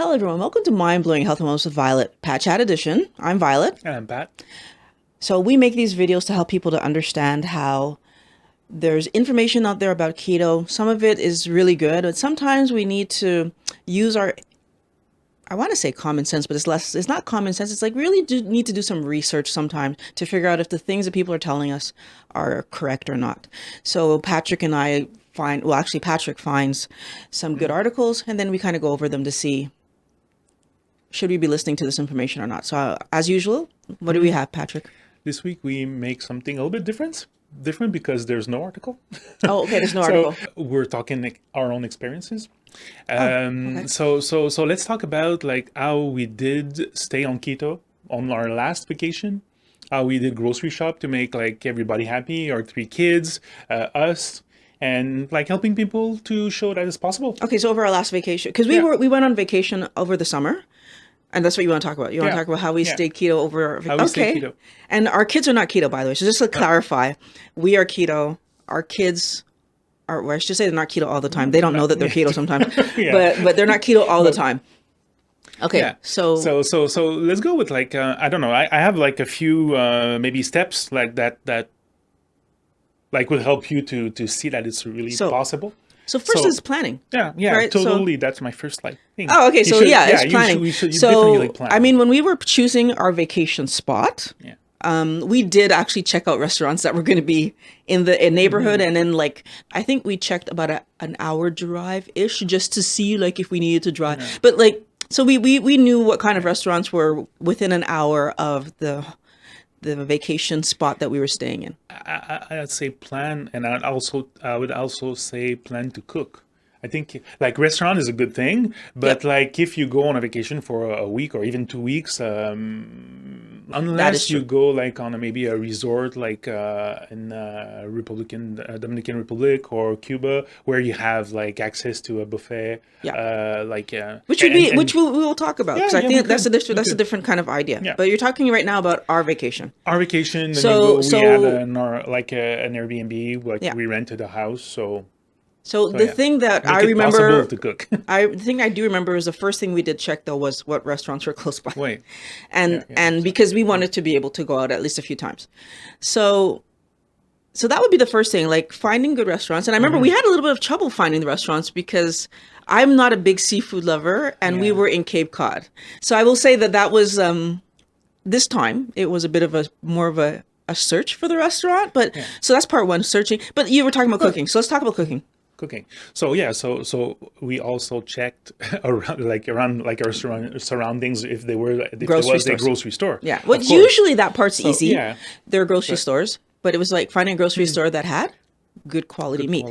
Hello, everyone. Welcome to Mind Blowing Health and Wellness with Violet, Pat Chat Edition. I'm Violet. And I'm Pat. So we make these videos to help people to understand how there's information out there about keto. Some of it is really good, but sometimes we need to use our, I want to say common sense, but it's not common sense. It's like really need to do some research sometimes to figure out if the things that people are telling us are correct or not. So Patrick and I Patrick finds some good articles, and then we kind of go over them to see should we be listening to this information or not. So as usual, what do we have, Patrick? This week we make something a little bit different because there's no article. Oh, okay, there's no So article. we're talking like our own experiences. Okay. So let's talk about like how we did stay on keto on our last vacation, how we did grocery shop to make like everybody happy, our 3 kids, us, and like helping people to show that it's possible. Okay, so over our last vacation, because we went on vacation over the summer, and that's what you want to talk about. You want to talk about how we stayed keto over. How we stayed keto. And our kids are not keto, by the way. So just to clarify, we are keto. Our kids are. Well, I should say they're not keto all the time. They don't know that they're keto sometimes, but they're not keto all the time. Okay, so let's go with like I don't know. I have like a few maybe steps like that like will help you to see that it's really possible. So first is planning. Yeah, right? Totally. That's my first like thing. Oh, okay. So it's planning. You should definitely like plan. I mean, when we were choosing our vacation spot, we did actually check out restaurants that were going to be in the neighborhood, and then like I think we checked about an hour drive ish just to see like if we needed to drive. But like so we knew what kind of restaurants were within an hour of the vacation spot that we were staying in. I'd say plan, and I would also say plan to cook. I think like restaurant is a good thing, but like if you go on a vacation for a week or even 2 weeks, unless you go like on maybe a resort like in Dominican Republic or Cuba, where you have like access to a buffet, which we will talk about, because I think that's a different kind of idea. But you're talking right now about our vacation. Our vacation. We had an Airbnb, like we rented a house, So the thing that I remember, to cook. The thing I do remember is the first thing we did check though was what restaurants were close by. Wait. And because we wanted to be able to go out at least a few times. So that would be the first thing, like finding good restaurants. And I remember we had a little bit of trouble finding the restaurants because I'm not a big seafood lover, and we were in Cape Cod. So I will say that was, this time it was a bit of more of a search for the restaurant, but so that's part one, searching. But you were talking about cooking. So let's talk about cooking. So we also checked around like our surroundings if there was a grocery store. Yeah, well, usually that part's easy. Yeah, there are grocery stores, but it was like finding a grocery store that had good quality meat.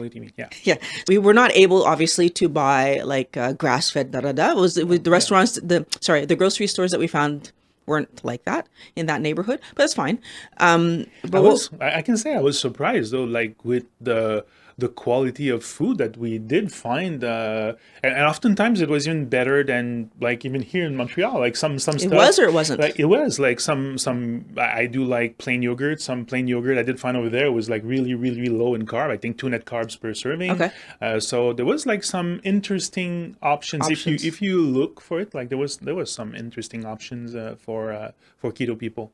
Yeah. We were not able, obviously, to buy like grass-fed It was the restaurants. The grocery stores that we found weren't like that in that neighborhood, but that's fine. I can say I was surprised though, like with the quality of food that we did find, and oftentimes it was even better than like even here in Montreal. Like some stuff. It was or it wasn't. Like it was like some. I do like plain yogurt. Some plain yogurt I did find over there was like really, really, really low in carb. I think 2 net carbs per serving. Okay. So there was like some interesting options. If you look for it, like there was some interesting options for keto people.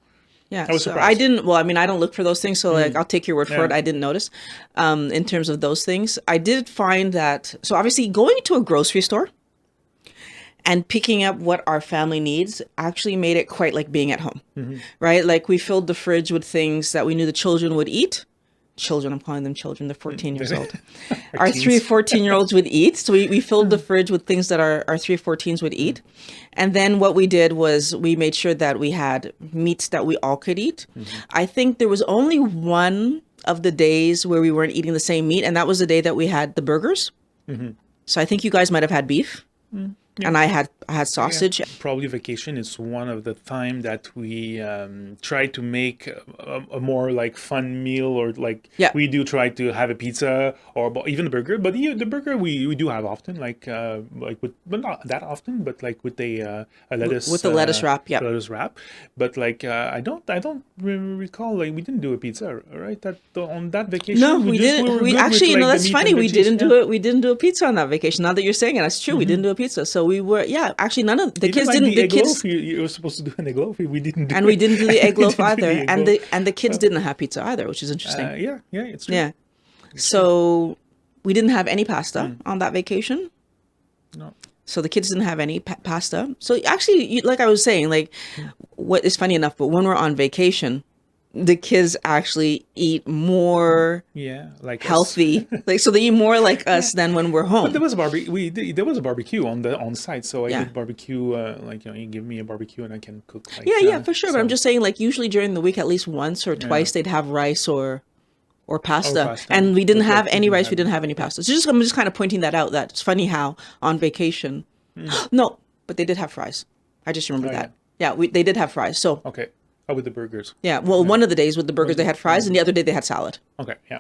Yeah, I was surprised. I didn't. Well, I mean, I don't look for those things, so like I'll take your word for it. I didn't notice. In terms of those things, I did find that. So obviously, going to a grocery store and picking up what our family needs actually made it quite like being at home, right? Like we filled the fridge with things that we knew the children would eat. Children, I'm calling them children. They're 14 years old. Our 3 14-year-olds would eat. So we filled the fridge with things that our 3 14s would eat. And then what we did was we made sure that we had meats that we all could eat. I think there was only one of the days where we weren't eating the same meat, and that was the day that we had the burgers. So I think you guys might have had beef. And I had sausage. Probably vacation is one of the time that we try to make a more like fun meal, or like we do try to have a pizza or even a burger. But the burger we do have often, like with, but not that often, but like with a lettuce with the lettuce wrap, lettuce wrap. But like I don't recall, like we didn't do a pizza, right? On that vacation. No, we didn't. We actually, that's funny. We didn't do it. We didn't do a pizza on that vacation. Now that you're saying it, that's true. We didn't do a pizza. So we were, actually none of the Even kids like didn't. the The egg kids loaf, you were supposed to do an egg loaf. We didn't do and it. we didn't do the egg We loaf didn't do either, the egg and loaf. the kids didn't have pizza either, which is interesting. Yeah, it's true. Yeah, so we didn't have any pasta on that vacation. No. So the kids didn't have any pasta. So actually, like I was saying, like what is funny enough, but when we're on vacation, the kids actually eat more like healthy. Like, so they eat more like us than when we're home. But there was a there was a barbecue on site, so I Yeah. did barbecue. Like, you give me a barbecue and I can cook. Like, Yeah, for sure. But I'm just saying, like, usually during the week, at least once or twice, they'd have rice or pasta. And we didn't have any rice. We didn't have any pasta. So I'm just kind of pointing that out. That it's funny how on vacation, no, but they did have fries. I just remember that. Yeah, they did have fries. So okay. Oh, with the burgers. yeah, well, one of the days with the burgers they had fries, and the other day they had salad. Okay, yeah.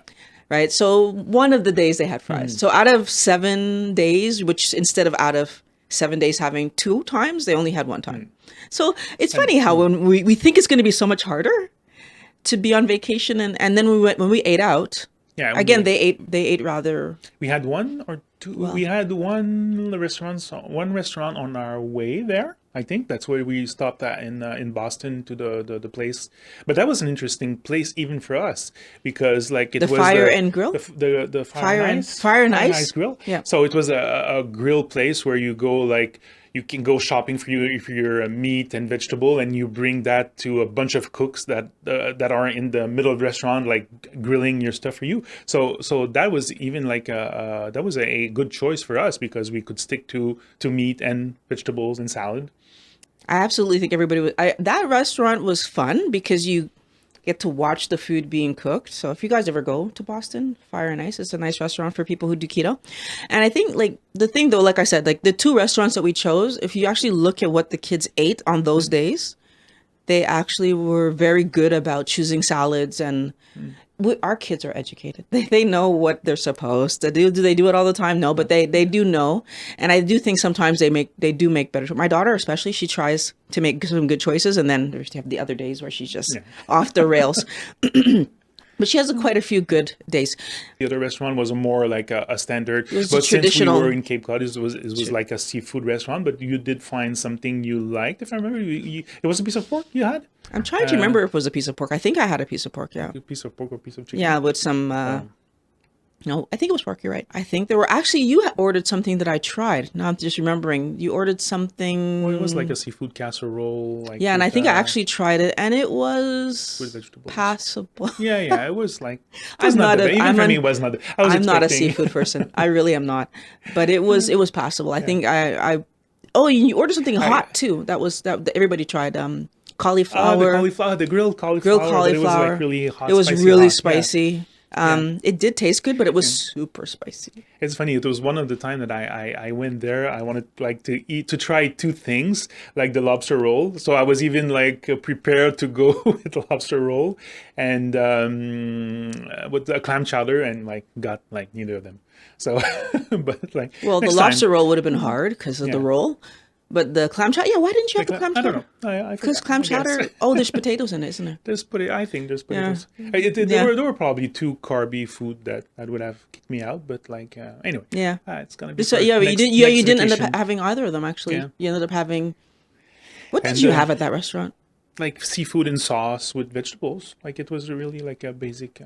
Right. So one of the days they had fries. So out of 7 days, which instead of out of 7 days having 2 times, they only had 1 time. So it's funny how when we think it's going to be so much harder to be on vacation, and then when we ate out. Yeah. Again, they ate rather. We had 1 or 2. Well, we had one restaurant on our way there. I think that's where we stopped at in Boston to the place. But that was an interesting place even for us because like it was fire and grill, the fire and ice grill. Yeah. So it was a grill place where you go like. You can go shopping for your meat and vegetable, and you bring that to a bunch of cooks that are in the middle of the restaurant, like grilling your stuff for you. So that was even like that was a good choice for us because we could stick to meat and vegetables and salad. I absolutely think everybody was. That restaurant was fun because you get to watch the food being cooked. So if you guys ever go to Boston, Fire and Ice, it's a nice restaurant for people who do keto. And I think like the thing though, like I said, like the 2 restaurants that we chose, if you actually look at what the kids ate on those days, they actually were very good about choosing salads and our kids are educated. They know what they're supposed to do. Do they do it all the time? No, but they do know. And I do think sometimes they do make better. My daughter especially, she tries to make some good choices, and then there's the other days where she's just off the rails. But she has quite a few good days. The other restaurant was more like a standard. It was but traditional. Since we were in Cape Cod, it was like a seafood restaurant. But you did find something you liked, if I remember. It was a piece of pork you had? I'm trying to remember if it was a piece of pork. I think I had a piece of pork, yeah. A piece of pork or a piece of chicken? Yeah, with some... No, I think it was pork. You're right. I think there were actually you ordered something that I tried. Now I'm just remembering. You ordered something. Well, it was like a seafood casserole. Like and I think I actually tried it, and it was with vegetables. Passable. Yeah, it was like. I'm not a. Even for me, it was not. I'm not a seafood person. I really am not. But it was passable. I think I. Oh, you ordered something hot too. That everybody tried. Cauliflower. The grilled cauliflower. But it was like really hot. It was really spicy. It did taste good, but it was super spicy. It's funny. It was one of the time that I went there. I wanted like to try 2 things, like the lobster roll. So I was even like prepared to go with the lobster roll and with the clam chowder, and like got like neither of them. So, but like the lobster roll would have been hard because of the roll. But the clam chowder, why didn't you have the clam chowder? I don't know. Because clam chowder, there's potatoes in it, isn't there? I think there's potatoes. There were probably 2 carby food that would have kicked me out, but like anyway. Yeah. It's gonna be. So you didn't end up having either of them actually. Yeah. You ended up having. What did you have at that restaurant? Like seafood and sauce with vegetables. Like it was really like a basic.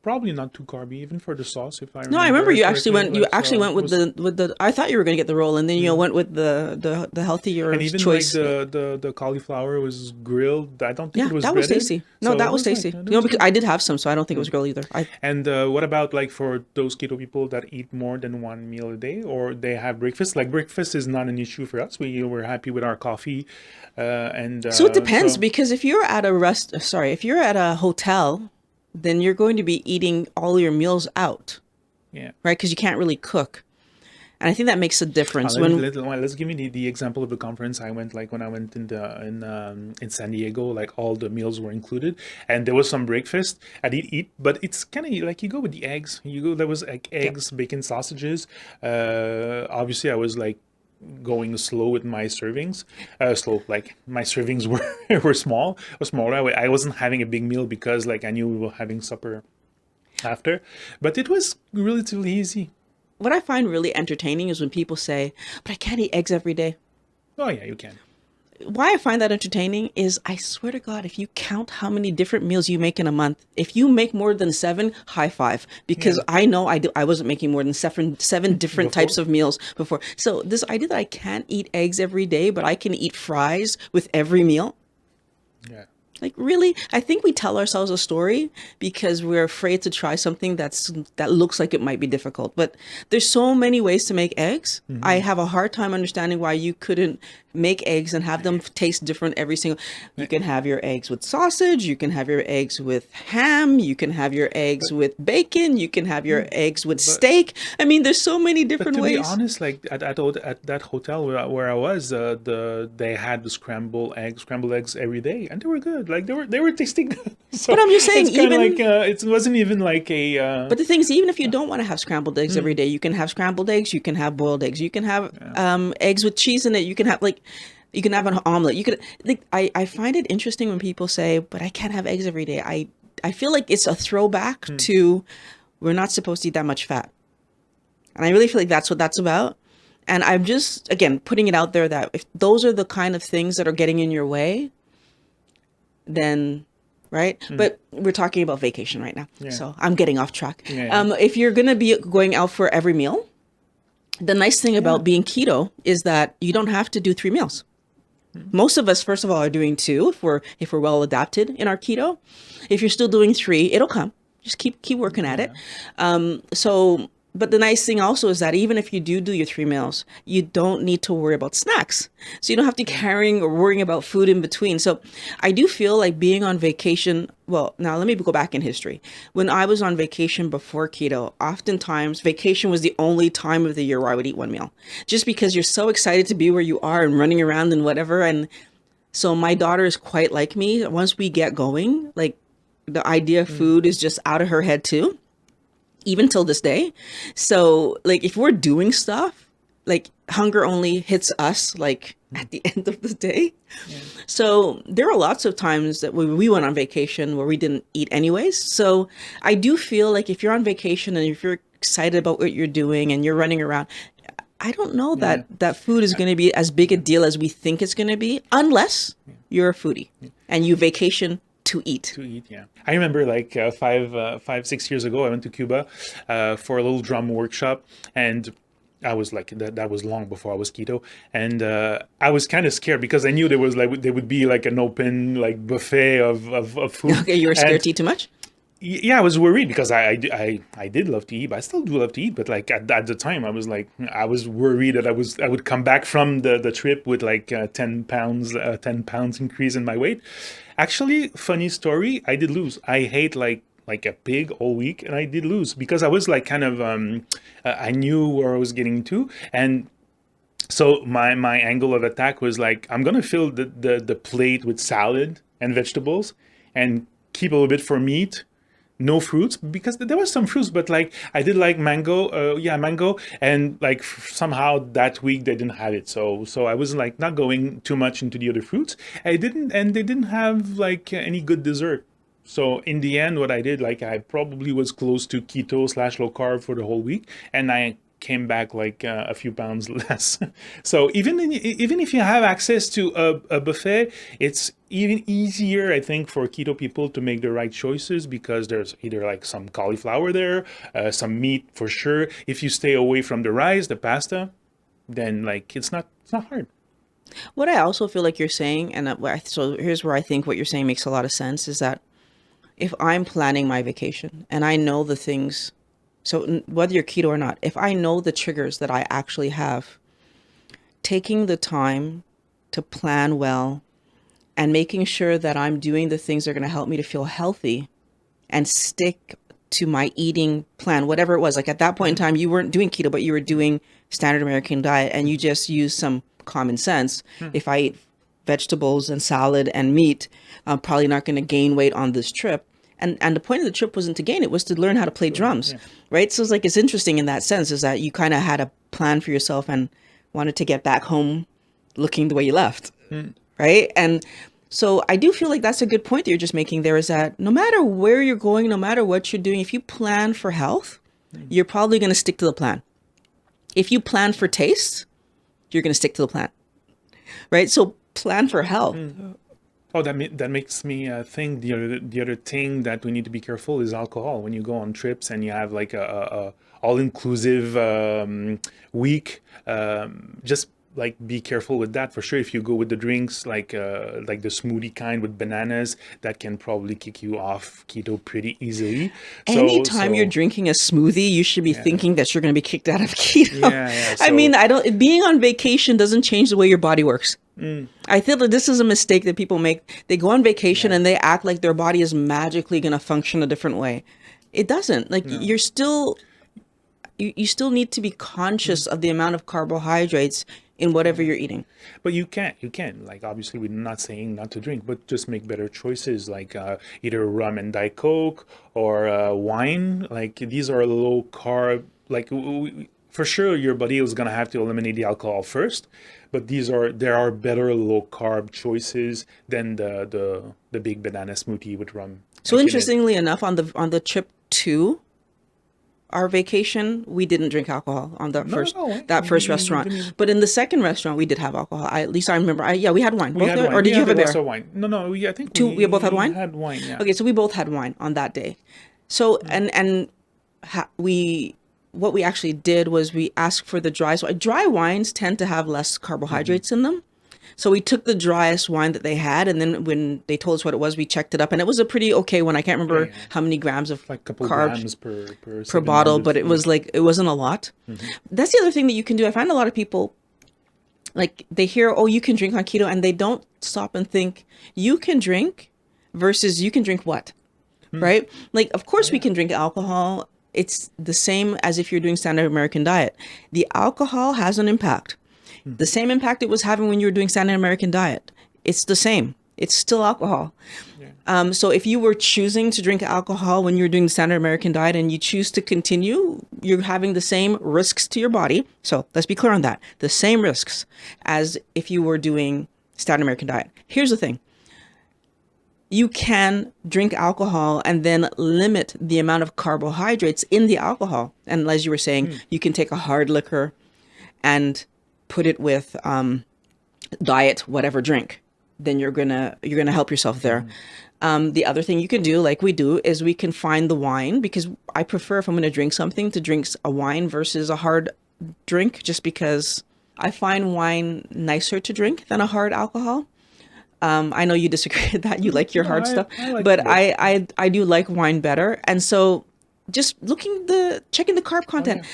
Probably not too carby, even for the sauce. If I remember. No, I remember you actually went. You actually went with the. I thought you were going to get the roll, and then you went with the healthier and even choice. Like the cauliflower was grilled. I don't think it was. That was tasty. No, so that was tasty. Because I did have some, so I don't think it was grilled either. And what about like for those keto people that eat more than 1 meal a day, or they have breakfast? Like breakfast is not an issue for us. We're happy with our coffee, and. So it depends because if you're at a hotel. Then you're going to be eating all your meals out. Yeah. Right? Because you can't really cook. And I think that makes a difference. Let's give me the example of the conference I went. Like when I went in San Diego, like all the meals were included, and there was some breakfast. I did eat, but it's kind of like you go with the eggs. There was like eggs, bacon, sausages. Obviously, I was like going slow with my servings. Like my servings were smaller. I wasn't having a big meal because like I knew we were having supper after, but it was relatively easy. what I find really entertaining is when people say, but I can't eat eggs every day. Oh yeah, you can. Why I find that entertaining is, I swear to God, if you count how many different meals you make in a month, if you make more than 7, high five, because I know I wasn't making more than seven different types of meals before. So this idea that I can't eat eggs every day, but I can eat fries with every meal. Yeah. Like, really? I think we tell ourselves a story because we're afraid to try something that looks like it might be difficult. But there's so many ways to make eggs. I have a hard time understanding why you couldn't make eggs and have them taste different every single. You can have your eggs with sausage. You can have your eggs with ham. You can have your eggs with bacon. You can have your eggs with steak. I mean, there's so many different ways. To be honest, like at that hotel where I was, they had the scrambled eggs every day, and they were good. Like they were tasting good. So but I'm just saying, it's even like it wasn't even like a. But the thing is, even if you don't want to have scrambled eggs every day, you can have scrambled eggs. You can have boiled eggs. You can have eggs with cheese in it. You can have you can have an omelet. You could I find it interesting when people say, "But I can't have eggs every day." I feel like it's a throwback to we're not supposed to eat that much fat, and I really feel like that's what that's about. And I'm just again putting it out there that if those are the kind of things that are getting in your way, then right. But we're talking about vacation right now, so I'm getting off track. If you're gonna be going out for every meal, the nice thing about being keto is that you don't have to do 3 meals. Most of us, first of all, are doing 2 if we're well adapted in our keto. If you're still doing 3, it'll come. Just keep working at it. But the nice thing also is that even if you do your 3 meals, you don't need to worry about snacks. So you don't have to carrying or worrying about food in between. So I do feel like being on vacation. Well, now let me go back in history. When I was on vacation before keto, oftentimes vacation was the only time of the year where I would eat 1 meal, just because you're so excited to be where you are and running around and whatever. And so my daughter is quite like me. Once we get going, like the idea of food is just out of her head too. Even till this day. So like if we're doing stuff, like hunger only hits us like at the end of the day. So there are lots of times that when we went on vacation where we didn't eat anyways. So I do feel like if you're on vacation and if you're excited about what you're doing and you're running around, I don't know that food is going to be as big a deal as we think it's going to be, unless you're a foodie and you vacation to eat. Yeah. I remember like 5-6 years ago, I went to Cuba for a little drum workshop, and I was like that was long before I was keto, and I was kind of scared because I knew there would be like an open like buffet of food. Okay, you were scared to eat too much? Yeah, I was worried because I did love to eat, but I still do love to eat. But like at the time, I was worried that I would come back from the trip with like 10 pounds increase in my weight. Actually, funny story, I did lose. I ate like a pig all week, and I did lose because I was like kind of I knew where I was getting to, and so my angle of attack was like, I'm gonna fill the plate with salad and vegetables and keep a little bit for meat. No fruits, because there was some fruits, but like I did like mango, and like somehow that week they didn't have it, so I was like not going too much into the other fruits. They didn't have like any good dessert. So in the end, what I did, like I probably was close to keto/low carb for the whole week, and I came back like a few pounds less. So even if you have access to a buffet, it's even easier, I think, for keto people to make the right choices, because there's either like some cauliflower there, some meat for sure. If you stay away from the rice, the pasta, then like it's not hard. What I also feel like you're saying, and so here's where I think what you're saying makes a lot of sense, is that if I'm planning my vacation and I know the things. So whether you're keto or not, if I know the triggers that I actually have, taking the time to plan well and making sure that I'm doing the things that are going to help me to feel healthy and stick to my eating plan, whatever it was. Like at that point in time, you weren't doing keto, but you were doing standard American diet, and you just used some common sense. If I eat vegetables and salad and meat, I'm probably not going to gain weight on this trip. And the point of the trip wasn't to gain, it was to learn how to play drums, right? So it's like, it's interesting in that sense, is that you kind of had a plan for yourself and wanted to get back home looking the way you left, right? And so I do feel like that's a good point that you're just making there, is that no matter where you're going, no matter what you're doing, if you plan for health, you're probably going to stick to the plan. If you plan for taste, you're going to stick to the plan, right? So plan for health. Oh, that makes me think the other thing that we need to be careful is alcohol. When you go on trips and you have like a all-inclusive week, just like be careful with that for sure. If you go with the drinks like the smoothie kind with bananas, that can probably kick you off keto pretty easily. Anytime you're drinking a smoothie, you should be thinking that you're going to be kicked out of keto. Yeah, I mean, being on vacation doesn't change the way your body works. I feel that this is a mistake that people make. They go on vacation and they act like their body is magically going to function a different way. It doesn't. Like you're still, you still need to be conscious of the amount of carbohydrates in whatever you're eating. But you can. Like, obviously, we're not saying not to drink, but just make better choices, like either rum and Diet Coke or wine. Like, these are low carb. Like, for sure, your body is going to have to eliminate the alcohol first. But there are better low carb choices than the big banana smoothie with rum. So interestingly enough, on the trip to our vacation, we didn't drink alcohol on the first restaurant. But in the second restaurant, we did have alcohol. At least I remember. We had wine. Or did you have a beer? Wine. No. I think we both had wine. Had wine. Yeah. Okay, so we both had wine on that day. So what we actually did was we asked for the dry. So dry wines tend to have less carbohydrates in them. So we took the driest wine that they had, and then when they told us what it was, we checked it up, and it was a pretty okay one. I can't remember how many grams of like a couple carbs grams per bottle, but it was like, it wasn't a lot. That's the other thing that you can do. I find a lot of people, like, they hear, oh, you can drink on keto, and they don't stop and think, you can drink versus you can drink what, right? Like, of course we can drink alcohol. It's the same as if you're doing standard American diet. The alcohol has an impact. The same impact it was having when you were doing standard American diet. It's the same. It's still alcohol. So if you were choosing to drink alcohol when you're doing the standard American diet and you choose to continue, you're having the same risks to your body. So let's be clear on that. The same risks as if you were doing standard American diet. Here's the thing. You can drink alcohol and then limit the amount of carbohydrates in the alcohol. And as you were saying, you can take a hard liquor and put it with diet whatever drink. Then you're gonna help yourself there. The other thing you can do, like we do, is we can find the wine, because I prefer, if I'm going to drink something, to drink a wine versus a hard drink, just because I find wine nicer to drink than a hard alcohol. I know you disagree with that. You like your hard stuff, but I do like wine better. And so just checking the carb content.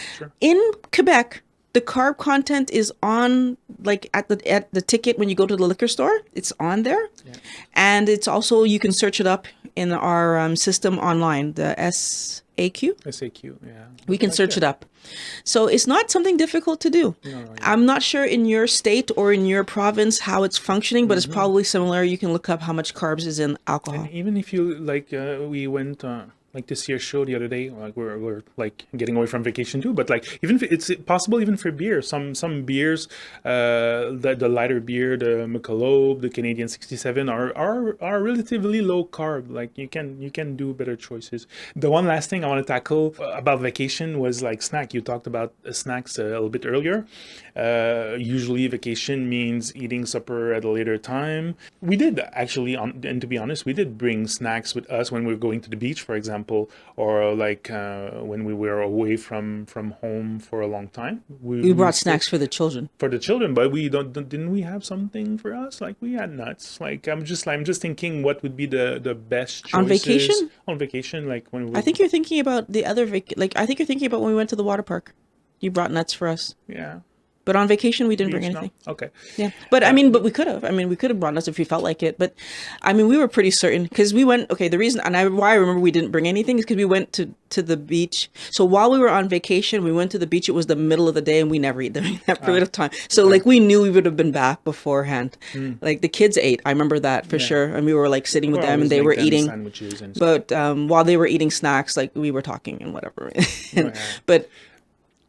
In Quebec, the carb content is on, like, at the ticket when you go to the liquor store. It's on there, and it's also, you can search it up in our system online. The SAQ. Yeah. We can search it up, so it's not something difficult to do. I'm not sure in your state or in your province how it's functioning, but it's probably similar. You can look up how much carbs is in alcohol. And even if you we went. Like this year's show the other day, like we're like getting away from vacation too, but like even if it's possible, even for beer, some beers, the lighter beer, the Michelob, the Canadian 67 are relatively low carb. Like you can do better choices. The one last thing I want to tackle about vacation was like snack. You talked about snacks a little bit earlier. Usually vacation means eating supper at a later time. We did actually, and to be honest, we did bring snacks with us when we were going to the beach, for example. Or like when we were away from home for a long time, we brought snacks for the children. For the children, but we didn't we have something for us? Like we had nuts. Like I'm just thinking what would be the best choices on vacation. On vacation, like when I think you're thinking about the other I think you're thinking about when we went to the water park. You brought nuts for us. Yeah. But on vacation, we didn't bring anything. No? Okay. Yeah. But but we could have. We could have brought us if we felt like it. But we were pretty certain, because we went, the reason, why I remember we didn't bring anything is because we went to the beach. So while we were on vacation, we went to the beach. It was the middle of the day and we never ate during that period of time. So like we knew we would have been back beforehand. Like the kids ate. I remember that for sure. And we were like sitting with them and they were eating. Sandwiches and but while they were eating snacks, like we were talking and whatever. But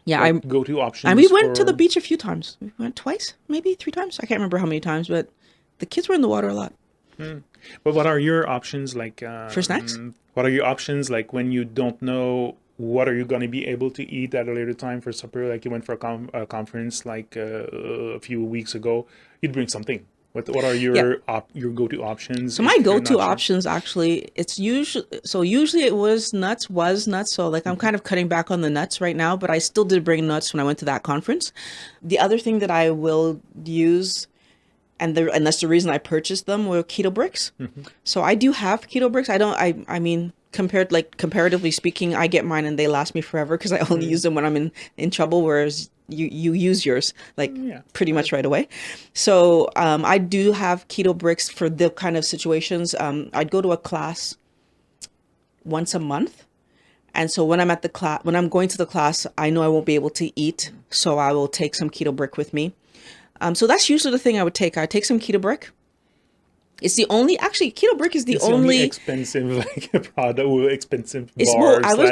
yeah, like go-to options. And we went to the beach a few times. We went twice, maybe 3 times. I can't remember how many times, but the kids were in the water a lot. But what are your options like for snacks? What are your options like when you don't know what are you going to be able to eat at a later time for supper? Like you went for a conference like a few weeks ago, you'd bring something. What are your go-to options? So my go-to options actually, usually it was nuts. So like I'm kind of cutting back on the nuts right now, but I still did bring nuts when I went to that conference. The other thing that I will use, and that's the reason I purchased them, were keto bricks. So I do have keto bricks. I mean, comparatively speaking, I get mine and they last me forever because I only use them when I'm in trouble, whereas you use yours pretty much right away. So I do have keto bricks for the kind of situations. I'd go to a class once a month. And so when I'm at the class, when I'm going to the class, I know I won't be able to eat. So I will take some keto brick with me. So that's usually the thing I would take. I take some keto brick. It's the only, actually, keto brick is the only expensive product, expensive it's, bar. Well, I was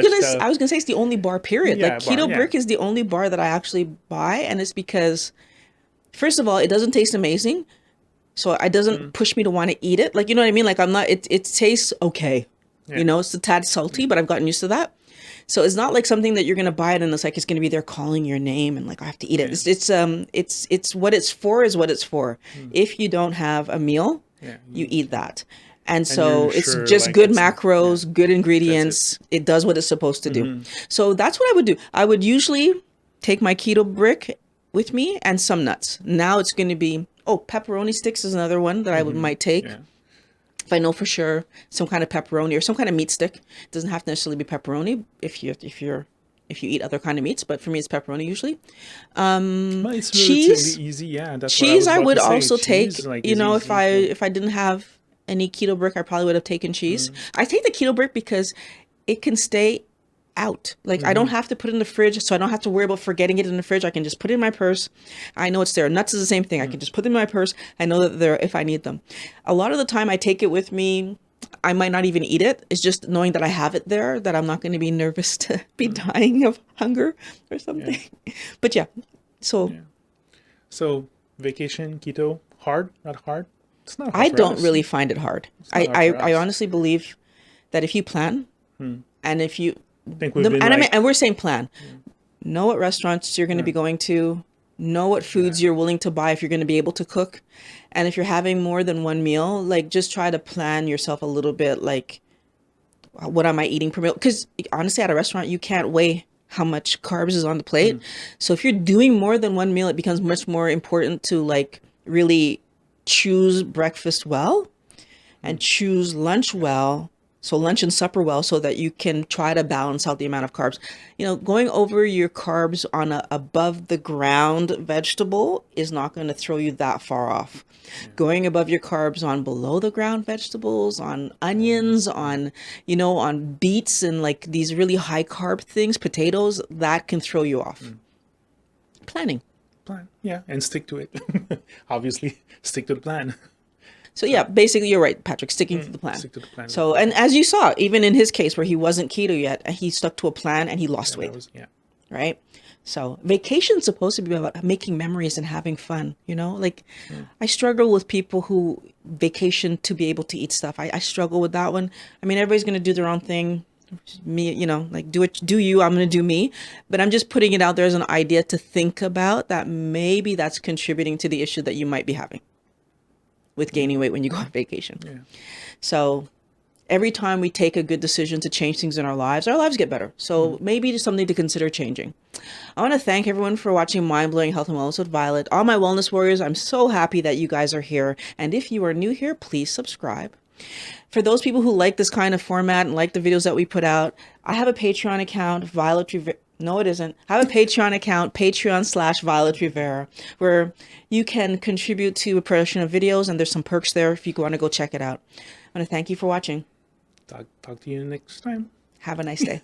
gonna say it's the only bar. Period. Like keto brick is the only bar that I actually buy, and it's because, first of all, it doesn't taste amazing, so it doesn't push me to want to eat it. Like, you know what I mean? Like I'm not. It tastes okay. You know, it's a tad salty, but I've gotten used to that. So it's not like something that you're gonna buy it and it's like it's gonna be there calling your name and like I have to eat it. It's what it's for is what it's for. If you don't have a meal, you eat that. And so it's just like good macros, good ingredients. It does what it's supposed to do. So that's what I would do. I would usually take my keto brick with me and some nuts. Now it's going to be, pepperoni sticks is another one that I might take. If I know for sure some kind of pepperoni or some kind of meat stick. It doesn't have to necessarily be pepperoni if you eat other kind of meats, but for me it's pepperoni usually. Well, it's cheese, easy. That's cheese what I would say. also cheese, take. like, if I didn't have any keto brick, I probably would have taken cheese. I take the keto brick because it can stay out. Like I don't have to put it in the fridge, so I don't have to worry about forgetting it in the fridge. I can just put it in my purse. I know it's there. Nuts is the same thing. I can just put them in my purse. I know that they're there if I need them. A lot of the time I take it with me. I might not even eat it. It's just knowing that I have it there, that I'm not going to be nervous to be dying of hunger or something. But so vacation, keto, hard, not hard? It's not hard. I don't really find it hard. I honestly believe that if you plan and if you, and we're saying plan, know what restaurants you're going to be going to, know what foods you're willing to buy if you're going to be able to cook. And if you're having more than one meal, like just try to plan yourself a little bit, like what am I eating per meal? Because honestly, at a restaurant, you can't weigh how much carbs is on the plate. So if you're doing more than one meal, it becomes much more important to like really choose breakfast well and choose lunch well. So lunch and supper well, so that you can try to balance out the amount of carbs. You know, going over your carbs on a above the ground vegetable is not going to throw you that far off. Going above your carbs on below the ground vegetables, on onions, on beets and like these really high carb things, potatoes, that can throw you off. Planning. And stick to it. Obviously, stick to the plan. So basically you're right, Patrick, sticking to the plan. Stick to the plan. So, and as you saw, even in his case where he wasn't keto yet, he stuck to a plan and he lost weight. Right? So vacation's supposed to be about making memories and having fun, I struggle with people who vacation to be able to eat stuff. I struggle with that one. I mean, everybody's going to do their own thing. Me, like do you, I'm going to do me, but I'm just putting it out there as an idea to think about that maybe that's contributing to the issue that you might be having with gaining weight when you go on vacation. So every time we take a good decision to change things in our lives get better. So maybe just something to consider changing. I want to thank everyone for watching Mind Blowing Health and Wellness with Violet. All my wellness warriors, I'm so happy that you guys are here. And if you are new here, please subscribe. For those people who like this kind of format and like the videos that we put out, I have a Patreon account, Violet Rivera. No, it isn't. I have a Patreon account, Patreon/Violet Rivera, where you can contribute to a production of videos, and there's some perks there if you want to go check it out. I want to thank you for watching. Talk to you next time. Have a nice day.